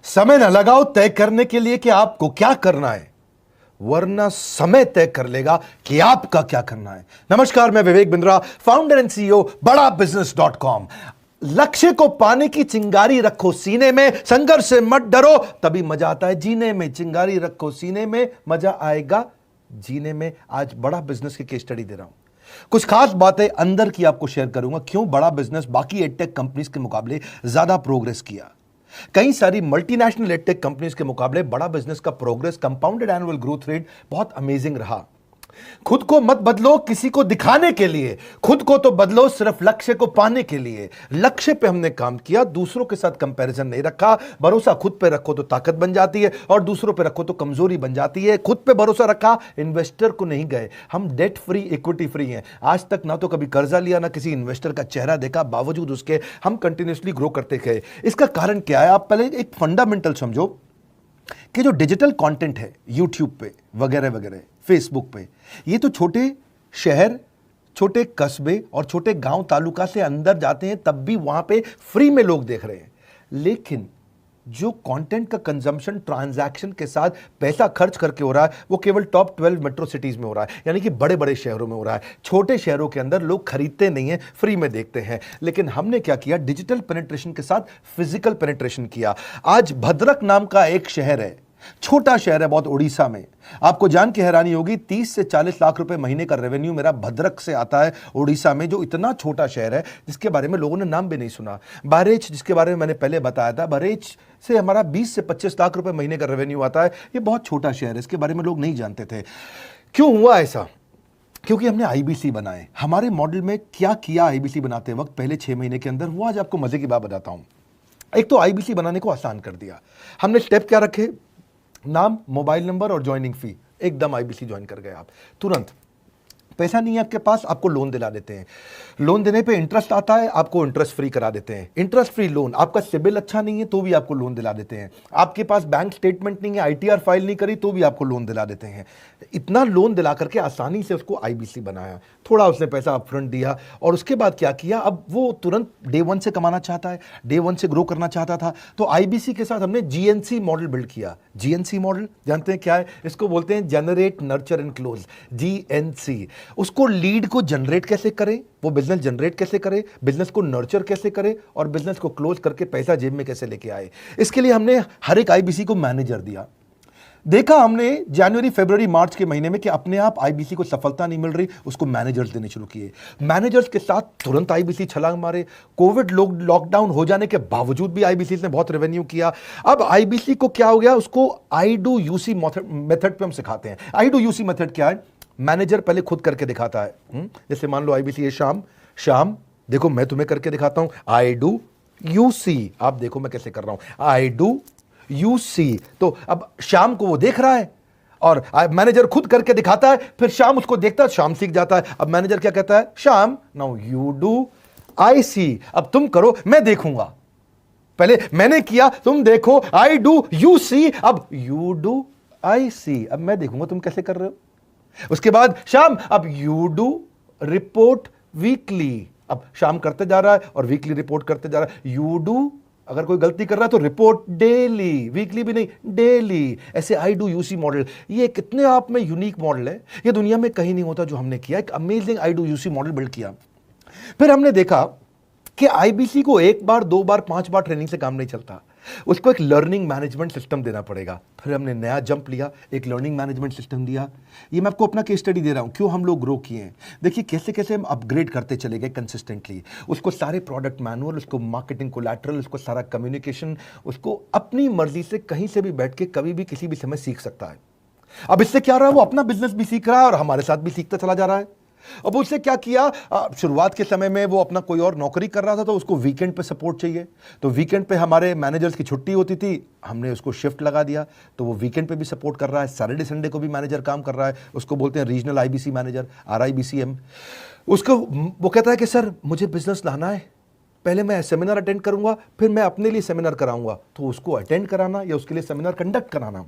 समय न लगाओ तय करने के लिए कि आपको क्या करना है, वरना समय तय कर लेगा कि आपका क्या करना है। नमस्कार, मैं Vivek Bindra, founder and CEO बड़ा बिजनेस.com। लक्ष्य को पाने की चिंगारी रखो सीने में, संघर्ष से मत डरो, तभी मजा आता है जीने में। चिंगारी रखो सीने में, मजा आएगा जीने में। आज बड़ा बिजनेस की केस स्टडी दे रहा हूं, कुछ खास बातें अंदर की आपको शेयर करूंगा, क्यों बड़ा बिजनेस बाकी एडटेक कंपनीज के मुकाबले ज्यादा प्रोग्रेस किया। कई सारी मल्टीनेशनल एडटेक कंपनीज के मुकाबले बड़ा बिजनेस का progress, compounded annual growth rate बहुत अमेजिंग रहा। खुद को मत बदलो किसी को दिखाने के लिए, खुद को तो बदलो सिर्फ लक्ष्य को पाने के लिए। लक्ष्य पे हमने काम किया, दूसरों के साथ कंपैरिजन नहीं रखा। भरोसा खुद पे रखो तो ताकत बन जाती है, और दूसरों पे रखो तो कमजोरी बन जाती है। खुद पे भरोसा रखा, इन्वेस्टर को नहीं गए। हम डेट फ्री, इक्विटी फ्री हैं। आज तक ना तो कभी कर्जा लिया, ना किसी इन्वेस्टर का चेहरा देखा, बावजूद उसके हम कंटिन्यूसली ग्रो करते गए। इसका कारण क्या है? आप पहले एक फंडामेंटल समझो कि जो डिजिटल कंटेंट है यूट्यूब पे वगैरह वगैरह, फेसबुक पे, ये तो छोटे शहर, छोटे कस्बे और छोटे गांव तालुका से अंदर जाते हैं, तब भी वहां पे फ्री में लोग देख रहे हैं। लेकिन जो कंटेंट का कंजम्पशन ट्रांजैक्शन के साथ पैसा खर्च करके हो रहा है, वो केवल टॉप 12 मेट्रो सिटीज में हो रहा है, यानी कि बड़े बड़े शहरों में हो रहा है। छोटे शहरों के अंदर लोग खरीदते नहीं हैं, फ्री में देखते हैं। लेकिन हमने क्या किया? डिजिटल पेनिट्रेशन के साथ फिजिकल पेनिट्रेशन किया। आज भद्रक नाम का एक शहर है, छोटा शहर है बहुत, उड़ीसा में। आपको जान के हैरानी होगी, 30 से 40 लाख रुपए महीने का रेवेन्यू मेरा भद्रक से आता है, उड़ीसा में, जो इतना छोटा शहर है जिसके बारे में लोगों ने नाम भी नहीं सुना। बहरेच, जिसके बारे में मैंने पहले बताया था, बहरेच से हमारा 20 से 25 लाख रुपए महीने का रेवेन्यू आता है। ये बहुत छोटा शहर है, इसके बारे में लोग नहीं जानते थे। क्यों हुआ ऐसा? क्योंकि हमने आईबीसी बनाए। हमारे मॉडल में क्या किया आईबीसी बनाते वक्त पहले 6 महीने के अंदर, वो आज आपको मजे की बात बताता हूं। एक तो आईबीसी बनाने को आसान कर दिया हमने। स्टेप क्या रखे? नाम, मोबाइल नंबर और ज्वाइनिंग फी। एकदम आईबीसी ज्वाइन कर गए आप तुरंत। पैसा नहीं है आपके पास, आपको लोन दिला देते हैं। लोन देने पे इंटरेस्ट आता है, आपको इंटरेस्ट फ्री करा देते हैं। Interest free loan. आपका सिबिल अच्छा नहीं है तो भी आपको लोन दिला देते हैं। आपके पास बैंक स्टेटमेंट नहीं है, आईटीआर फाइल नहीं करी, तो भी आपको लोन दिला देते हैं। इतना लोन दिला करके आसानी से उसको आईबीसी बनाया। थोड़ा उसने पैसा अपफ्रंट दिया, और उसके बाद क्या किया? अब वो तुरंत डे 1 से कमाना चाहता है, डे 1 से ग्रो करना चाहता था। तो आईबीसी के साथ हमने जीएनसी मॉडल बिल्ड किया। जीएनसी मॉडल जानते हैं क्या है? इसको बोलते हैं generate, nurture and close, GNC. उसको लीड को जनरेट कैसे करें, वो बिजनेस जनरेट कैसे करे, बिजनेस को नर्चर कैसे करे, और बिजनेस को क्लोज करके पैसा जेब में कैसे लेके आए। इसके लिए हमने हर एक आईबीसी को मैनेजर दिया। देखा हमने जनवरी, फरवरी, मार्च के महीने में कि अपने आप आईबीसी को सफलता नहीं मिल रही, उसको मैनेजर्स देने शुरू किए। मैनेजर्स के साथ तुरंत आईबीसी छलांग मारे। कोविड लॉकडाउन हो जाने के बावजूद भी आईबीसी ने बहुत रेवेन्यू किया। अब आईबीसी को क्या हो गया? उसको आई डू यूसी मेथड पे हम सिखाते हैं। आई डू यूसी मेथड क्या है? मैनेजर पहले खुद करके दिखाता है। जैसे मान लो आईबीसी है, शाम देखो मैं तुम्हें करके दिखाता हूं, आई डू यूसी। आप देखो मैं कैसे कर रहा हूं, आई डू यूसी। तो अब शाम को वो देख रहा है, और मैनेजर खुद करके दिखाता है, फिर शाम उसको देखता है, शाम सीख जाता है। अब मैनेजर क्या कहता है? शाम, नाउ यू डू आई सी। अब तुम करो, मैं देखूंगा। पहले मैंने किया, तुम देखो, आई डू यू सी, अब यू डू आई सी। अब मैं देखूंगा तुम कैसे कर रहे हो। उसके बाद शाम, अब यू डू रिपोर्ट वीकली। अब शाम करते जा रहा है और वीकली रिपोर्ट करते जा रहा है। यू डू, अगर कोई गलती कर रहा है तो रिपोर्ट डेली, वीकली भी नहीं, डेली। ऐसे आई डू यूसी मॉडल, ये कितने आप में यूनिक मॉडल है, ये दुनिया में कहीं नहीं होता जो हमने किया। एक amazing I do UC model build किया। फिर हमने देखा कि आईबीसी को 1 बार, 2 बार, 5 बार ट्रेनिंग से काम नहीं चलता, उसको एक लर्निंग मैनेजमेंट सिस्टम देना पड़ेगा। फिर हमने नया जंप लिया, एक लर्निंग मैनेजमेंट सिस्टम दिया। ये मैं आपको अपना केस स्टडी दे रहा हूं, क्यों हम लोग ग्रो किए हैं। देखिए कैसे कैसे हम अपग्रेड करते चले गए कंसिस्टेंटली। उसको सारे प्रोडक्ट मैनुअल, उसको मार्केटिंग कोलैटरल, उसको सारा कम्युनिकेशन, उसको अपनी मर्जी से कहीं से भी बैठ के कभी भी किसी भी समय सीख सकता है। अब इससे क्या रहा है? वो अपना बिजनेस भी सीख रहा है और हमारे साथ भी सीखता चला जा रहा है। अब उससे क्या किया? शुरुआत के समय में वो अपना कोई और नौकरी कर रहा था, तो उसको वीकेंड पे सपोर्ट चाहिए। तो वीकेंड पे हमारे मैनेजर्स की छुट्टी होती थी, हमने उसको शिफ्ट लगा दिया, तो वो वीकेंड पे भी सपोर्ट कर रहा है। सैटरडे संडे को भी मैनेजर काम कर रहा है। उसको बोलते हैं रीजनल आईबीसी मैनेजर, RIBCM। उसको वो कहता है कि सर मुझे बिजनेस लाना है, पहले मैं सेमिनार अटेंड करूंगा, फिर मैं अपने लिए सेमिनार कराऊंगा। तो उसको अटेंड कराना या उसके लिए सेमिनार कंडक्ट कराना,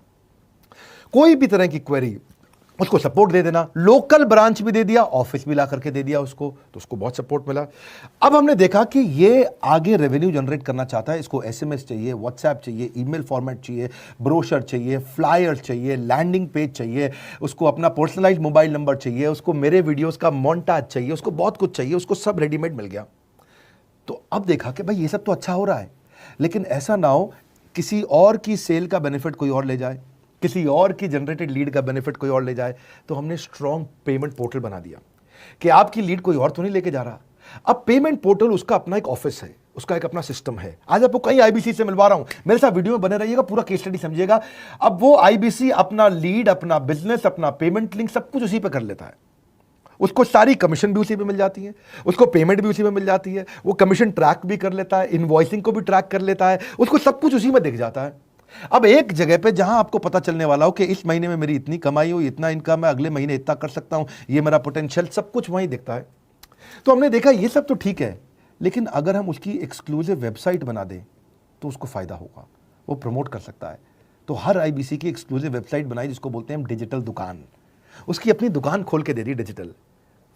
कोई भी तरह की क्वेरी, उसको सपोर्ट दे देना, लोकल ब्रांच भी दे दिया, ऑफिस भी ला करके दे दिया उसको, तो उसको बहुत सपोर्ट मिला। अब हमने देखा कि ये आगे रेवेन्यू जनरेट करना चाहता है, इसको एसएमएस चाहिए, व्हाट्सएप चाहिए, ईमेल फॉर्मेट चाहिए, ब्रोशर चाहिए, फ्लायर चाहिए, लैंडिंग पेज चाहिए, उसको अपना पर्सनलाइज्ड मोबाइल नंबर चाहिए, उसको मेरे वीडियोस का मोन्टाज चाहिए, उसको बहुत कुछ चाहिए, उसको सब रेडीमेड मिल गया। तो अब देखा कि भाई ये सब तो अच्छा हो रहा है, लेकिन ऐसा ना हो किसी और की सेल का बेनिफिट कोई और ले जाए, किसी और की जनरेटेड लीड का बेनिफिट कोई और ले जाए। तो हमने स्ट्रॉन्ग पेमेंट पोर्टल बना दिया कि आपकी लीड कोई और तो नहीं लेके जा रहा। अब पेमेंट पोर्टल उसका अपना एक ऑफिस है, उसका एक अपना सिस्टम है। आज आपको कई आईबीसी से मिलवा रहा हूं, मेरे साथ वीडियो में बने रहिएगा, पूरा केस स्टडी समझिएगा। अब वो आईबीसी अपना लीड, अपना बिजनेस, अपना पेमेंट लिंक सब कुछ उसी पे कर लेता है। उसको सारी कमीशन भी उसी पे मिल जाती है, उसको पेमेंट भी उसी में मिल जाती है, वो कमीशन ट्रैक भी कर लेता है, इनवॉइसिंग को भी ट्रैक कर लेता है, उसको सब कुछ उसी में दिख जाता है। अब एक जगह पे जहां आपको पता चलने वाला हो कि इस महीने में मेरी इतनी कमाई हो, इतना इनकम है, अगले महीने इतना कर सकता हूं, ये मेरा पोटेंशियल, सब कुछ वहीं दिखता है। तो हमने देखा ये सब तो ठीक है, लेकिन अगर हम उसकी एक्सक्लूसिव वेबसाइट बना दें तो उसको फायदा होगा, वो प्रमोट कर सकता है। तो हर आईबीसी की एक्सक्लूसिव वेबसाइट बनाई, जिसको बोलते हैं हम डिजिटल दुकान। उसकी अपनी दुकान खोल के दे दी डिजिटल।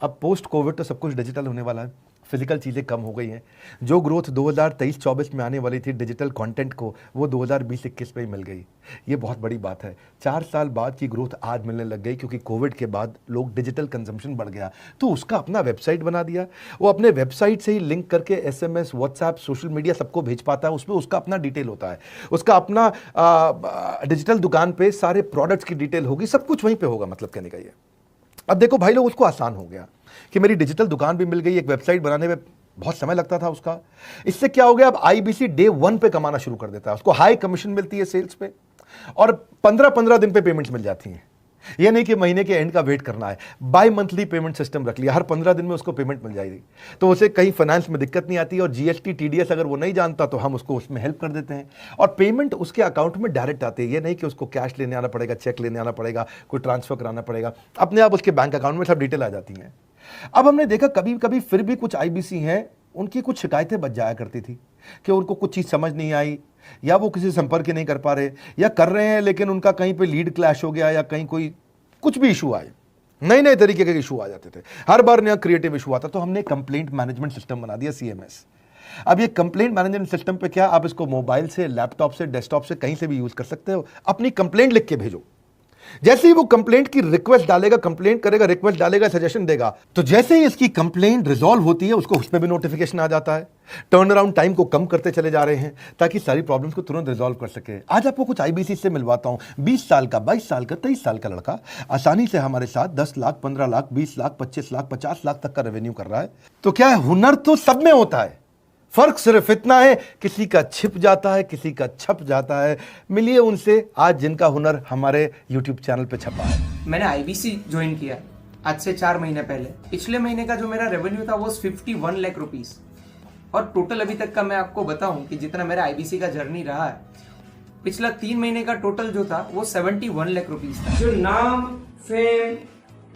अब पोस्ट कोविड तो सब कुछ डिजिटल होने वाला है, फिजिकल चीज़ें कम हो गई हैं। जो ग्रोथ 2023-24 में आने वाली थी डिजिटल कंटेंट को, वो 2020-21 में ही मिल गई। ये बहुत बड़ी बात है। 4 साल बाद की ग्रोथ आज मिलने लग गई, क्योंकि कोविड के बाद लोग डिजिटल कंजम्पशन बढ़ गया। तो उसका अपना वेबसाइट बना दिया, वो अपने वेबसाइट से ही लिंक करके एसएमएस, व्हाट्सएप, सोशल मीडिया सबको भेज पाता है। उसमें उसका अपना डिटेल होता है, उसका अपना डिजिटल दुकान पे सारे प्रोडक्ट्स की डिटेल होगी, सब कुछ वहीं पर होगा। मतलब कहने का ये, अब देखो भाई लोग, उसको आसान हो गया कि मेरी डिजिटल दुकान भी मिल गई। एक वेबसाइट बनाने में बहुत समय लगता था उसका। इससे क्या हो गया, अब आईबीसी डे 1 पे कमाना शुरू कर देता है। उसको हाई कमीशन मिलती है सेल्स पे, और 15-15 दिन पे पेमेंट्स मिल जाती हैं। ये नहीं कि महीने के एंड का वेट करना है, बाई मंथली पेमेंट सिस्टम रख लिया, हर 15 दिन में उसको पेमेंट मिल जाएगी। तो उसे कहीं फाइनेंस में दिक्कत नहीं आती, और जीएसटी, टीडीएस अगर वो नहीं जानता तो हम उसको उसमें हेल्प कर देते हैं, और पेमेंट उसके अकाउंट में डायरेक्ट आती है। ये नहीं कि उसको कैश लेने आना पड़ेगा, चेक लेने आना पड़ेगा, कोई ट्रांसफर कराना पड़ेगा, अपने आप उसके बैंक अकाउंट में सब डिटेल आ जाती हैं। अब हमने देखा कभी कभी फिर भी कुछ आईबीसी हैं, उनकी कुछ शिकायतें बच जाया करती थी कि उनको कुछ चीज़ समझ नहीं आई, या वो किसी संपर्क ही नहीं कर पा रहे, या कर रहे हैं लेकिन उनका कहीं पे लीड क्लैश हो गया, या कहीं कोई कुछ भी इशू आए, नए नए तरीके के इशू आ जाते थे, हर बार नया क्रिएटिव इशू आता। तो हमने कंप्लेंट मैनेजमेंट सिस्टम बना दिया, सीएमएस। अब ये कंप्लेंट मैनेजमेंट सिस्टम पे क्या, आप इसको मोबाइल से, लैपटॉप से, डेस्कटॉप से, कहीं से भी यूज कर सकते हो। अपनी कंप्लेंट लिख के भेजो, जैसे ही वो कंप्लेंट की रिक्वेस्ट डालेगा, कंप्लेंट करेगा, रिक्वेस्ट डालेगा, सजेशन देगा, तो जैसे ही इसकी कंप्लेंट रिजॉल्व होती है उसको उसमें भी नोटिफिकेशन आ जाता है। टर्न अराउंड टाइम को कम करते चले जा रहे हैं, ताकि सारी प्रॉब्लम्स को तुरंत रिजॉल्व कर सके। आज आपको कुछ आईबीसी से मिलवाता हूं, 20 साल का, 22 साल का, 23 साल का लड़का आसानी से हमारे साथ 10 लाख, 15 लाख, 20 लाख, 25 लाख, 50 लाख तक का रेवेन्यू कर रहा है। तो क्या है, हुनर तो सब में होता है, फर्क सिर्फ इतना है, किसी का छिप जाता है, किसी का छप जाता है। मिलिए उनसे आज जिनका हुनर हमारे YouTube चैनल पे छपा है। मैंने आईबीसी ज्वाइन किया आज से 4 महीने पहले। पिछले महीने का जो मेरा रेवेन्यू था वो 51 लाख रुपीस, और टोटल अभी तक का मैं आपको बताऊं कि जितना मेरा आईबीसी का जर्नी रहा है, पिछला 3 महीने का टोटल जो था वो 71 लाख रुपीस था। जो नाम, फेम,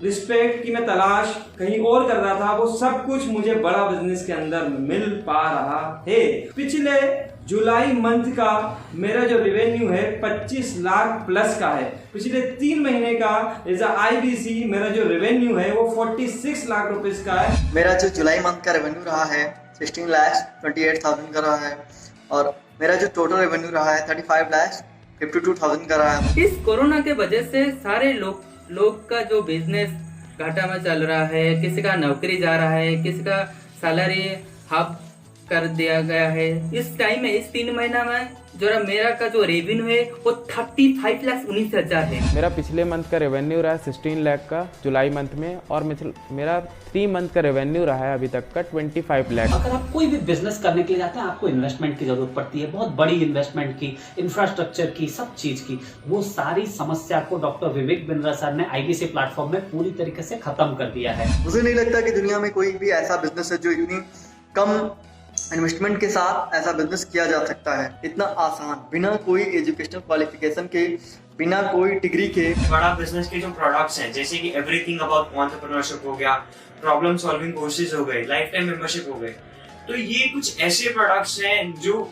रिस्पेक्ट की मैं तलाश कहीं और कर रहा था, वो सब कुछ मुझे बड़ा बिजनेस के अंदर मिल पा रहा है। पिछले जुलाई मंथ का मेरा जो रेवेन्यू है 25 लाख प्लस का है। पिछले 3 महीने का एज अ आईबीसी मेरा जो रेवेन्यू है वो 46 लाख रुपीस का है। मेरा जो जुलाई मंथ का रेवेन्यू रहा है 16 लाख 28,000 का रहा है, और मेरा जो टोटल रेवेन्यू रहा है 35 लाख 52,000 का रहा है। इस कोरोना के वजह से सारे लोग का जो बिजनेस घाटा में चल रहा है, किसी का नौकरी जा रहा है, किसी का सैलरी हाफ कर दिया गया है। इस टाइम में, इस 3 महीना में जो मेरा का जो रेवेन्यू है वो 35,19,000 है। मेरा पिछले मंथ का रेवेन्यू रहा है 16 लाख का जुलाई मंथ में, और मेरा 3 मंथ का रेवेन्यू रहा है अभी तक का 25 लाख। अगर आप कोई भी बिजनेस करने के लिए जाते हैं, आपको इन्वेस्टमेंट की जरूरत पड़ती है, बहुत बड़ी इन्वेस्टमेंट की, इंफ्रास्ट्रक्चर की, सब चीज की। वो सारी समस्या को डॉक्टर विवेक बिंद्रा सर ने आईबीसी प्लेटफॉर्म में पूरी तरीके से खत्म कर दिया है। मुझे नहीं लगता कि दुनिया में कोई भी ऐसा बिजनेस है जो इतनी कम इन्वेस्टमेंट के साथ ऐसा बिजनेस किया जा सकता है, इतना आसान, बिना कोई एजुकेशनल क्वालिफिकेशन के, बिना कोई डिग्री के। बड़ा बिजनेस के जो प्रोडक्ट्स हैं, जैसे कि एवरीथिंग अबाउट एंटरप्रेन्योरशिप हो गया, प्रॉब्लम सॉल्विंग कोर्सेज हो गए, लाइफ टाइम मेंबरशिप हो गए, तो ये कुछ ऐसे प्रोडक्ट्स हैं जो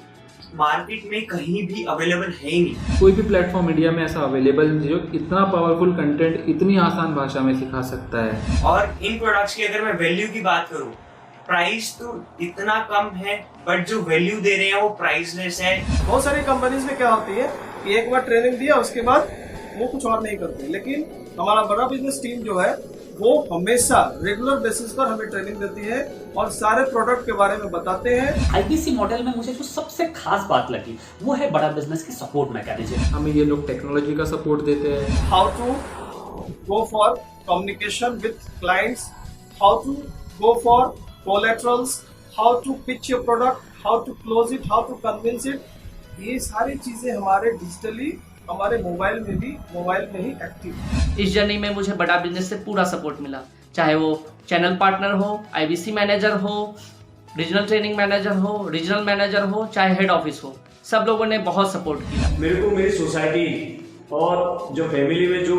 मार्केट में कहीं भी अवेलेबल है ही नहीं। कोई भी प्लेटफॉर्म इंडिया में ऐसा अवेलेबल नहीं जो इतना पावरफुल कंटेंट इतनी आसान भाषा में सिखा सकता है। और इन प्रोडक्ट्स की अगर मैं वैल्यू की बात करूं, प्राइस तो इतना कम है बट जो वैल्यू दे रहे हैं वो प्राइसलेस है। बहुत सारी कंपनीज में क्या होती है कि एक बार ट्रेनिंग दिया उसके बाद वो कुछ और नहीं करते, लेकिन हमारा बड़ा बिजनेस टीम जो है वो हमेशा रेगुलर बेसिस पर हमें ट्रेनिंग देती है और सारे प्रोडक्ट के बारे में बताते हैं। आईबीसी मॉडल में मुझे जो सबसे खास बात लगी वो है बड़ा बिजनेस की सपोर्ट मैकेनिज्म। हमें ये लोग टेक्नोलॉजी का सपोर्ट देते हैं। How to go for communication with clients, how to go for collaterals, how to pitch your product, how to close it, how to convince it, ये सारी चीजें हमारे डिजिटली हमारे मोबाइल में ही एक्टिव। इस जर्नी में मुझे बड़ा बिजनेस से पूरा सपोर्ट मिला, चाहे वो चैनल पार्टनर हो, आईबीसी मैनेजर हो, रीजनल ट्रेनिंग मैनेजर हो, रीजनल मैनेजर हो, चाहे हेड ऑफिस हो, सब लोगों ने बहुत सपोर्ट किया। मेरे को मेरी सोसाइटी और जो फैमिली में जो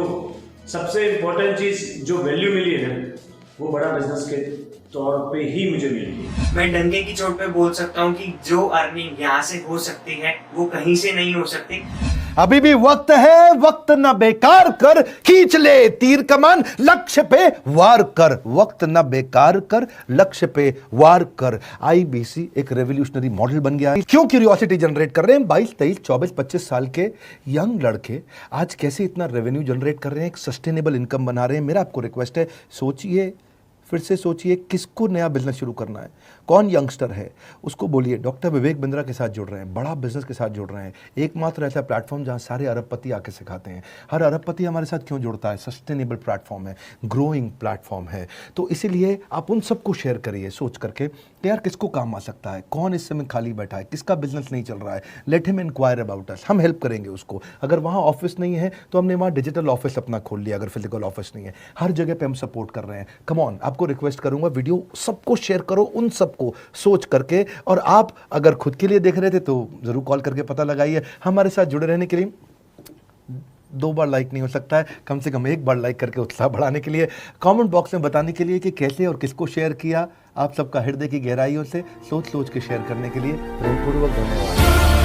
सबसे इम्पोर्टेंट चीज जो वैल्यू मिली है ना, वो बड़ा बिजनेस के तौर पे ही मुझे मिली। मैं डंके की चोट पे बोल सकता हूँ कि जो अर्निंग यहाँ से हो सकती है वो कहीं से नहीं हो सकती। अभी भी वक्त है, वक्त न बेकार कर, खींच ले तीर कमान, लक्ष्य पे वार कर, वक्त न बेकार कर, लक्ष्य पे वार कर। आईबीसी एक रेवोल्यूशनरी मॉडल बन गया है। क्यों क्यूरियोसिटी जनरेट कर रहे हैं 22, 23, 24, 25 साल के यंग लड़के आज कैसे इतना रेवेन्यू जनरेट कर रहे हैं, एक सस्टेनेबल इनकम बना रहे हैं। मेरा आपको रिक्वेस्ट है, सोचिए, फिर से सोचिए किसको नया बिजनेस शुरू करना है, कौन यंगस्टर है, उसको बोलिए डॉक्टर विवेक बिंद्रा के साथ जुड़ रहे हैं, बड़ा बिजनेस के साथ जुड़ रहे हैं। एकमात्र ऐसा प्लेटफॉर्म जहां सारे अरबपति आके सिखाते हैं। हर अरबपति हमारे साथ क्यों जुड़ता है? सस्टेनेबल प्लेटफॉर्म है, ग्रोइंग प्लेटफॉर्म है। तो इसीलिए आप उन सबको शेयर करिए सोच करके कि यार किसको काम आ सकता है, कौन इस समय खाली बैठा है, किसका बिजनेस नहीं चल रहा है, let him inquire about us, हम हेल्प करेंगे उसको। अगर वहाँ ऑफिस नहीं है तो हमने वहाँ डिजिटल ऑफिस अपना खोल लिया, अगर फिजिकल ऑफिस नहीं है, हर जगह पे हम सपोर्ट कर रहे हैं। कम ऑन, आपको रिक्वेस्ट करूंगा वीडियो सबको शेयर करो, उन सबको सोच करके। और आप अगर खुद के लिए देख रहे थे तो जरूर कॉल करके पता लगाइए। हमारे साथ जुड़े रहने के लिए 2 बार लाइक नहीं हो सकता है, कम से कम 1 बार लाइक करके उत्साह बढ़ाने के लिए, कमेंट बॉक्स में बताने के लिए कि कैसे और किसको शेयर किया। आप सबका हृदय की गहराइयों से सोच सोच के शेयर करने के लिए प्रेमपूर्वक धन्यवाद।